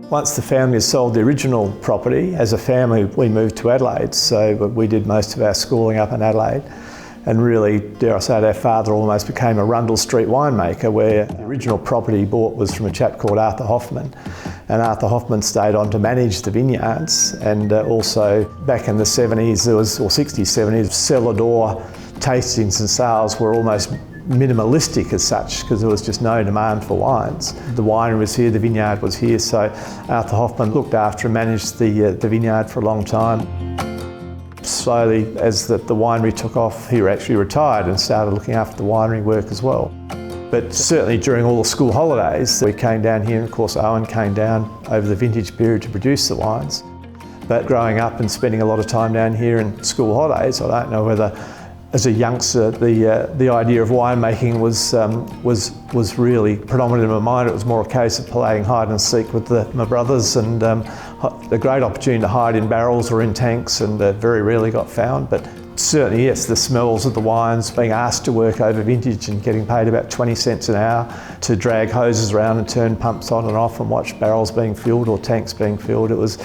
Once the family had sold the original property, as a family we moved to Adelaide, so we did most of our schooling up in Adelaide. And really, dare I say it, our father almost became a Rundle Street winemaker, where the original property he bought was from a chap called Arthur Hoffman. And Arthur Hoffman stayed on to manage the vineyards, and also back in the 70s, or 60s, 70s, cellar door tastings and sales were almost minimalistic as such, because there was just no demand for wines. The winery was here, the vineyard was here, so Arthur Hoffman looked after and managed the vineyard for a long time. Slowly, as the winery took off, he actually retired and started looking after the winery work as well. But certainly during all the school holidays, we came down here, and of course Owen came down over the vintage period to produce the wines. But growing up and spending a lot of time down here in school holidays, I don't know whether as a youngster the idea of winemaking was really predominant in my mind. It was more a case of playing hide and seek with my brothers, and a great opportunity to hide in barrels or in tanks, and very rarely got found. But certainly, yes, the smells of the wines, being asked to work over vintage and getting paid about 20 cents an hour to drag hoses around and turn pumps on and off and watch barrels being filled or tanks being filled. It was,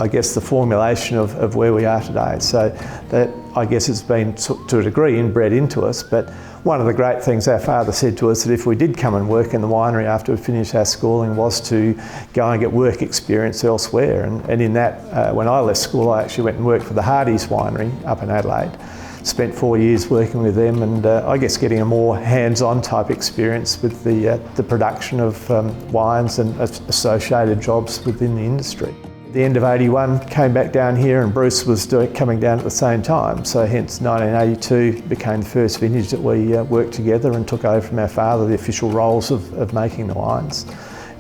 I guess, the formulation of where we are today. So that, I guess, it's been to a degree inbred into us. But one of the great things our father said to us, that if we did come and work in the winery after we finished our schooling, was to go and get work experience elsewhere. And in that, when I left school, I actually went and worked for the Hardy's winery up in Adelaide. Spent 4 years working with them, and I guess getting a more hands-on type experience with the production of wines and associated jobs within the industry. At the end of '81, came back down here, and Bruce was coming down at the same time, so hence 1982 became the first vintage that we worked together and took over from our father the official roles of making the wines.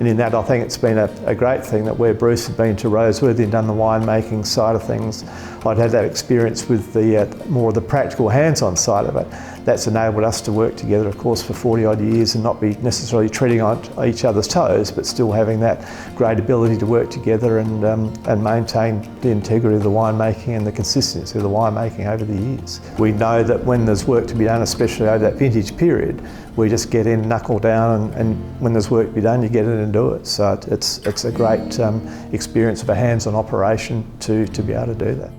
And in that, I think it's been a great thing that where Bruce had been to Roseworthy and done the winemaking side of things, I'd had that experience with the more of the practical hands-on side of it. That's enabled us to work together, of course, for 40 odd years and not be necessarily treading on each other's toes, but still having that great ability to work together and maintain the integrity of the winemaking and the consistency of the winemaking over the years. We know that when there's work to be done, especially over that vintage period, we just get in, knuckle down, and when there's work to be done, you get in and do it. So it's a great experience of a hands-on operation to be able to do that.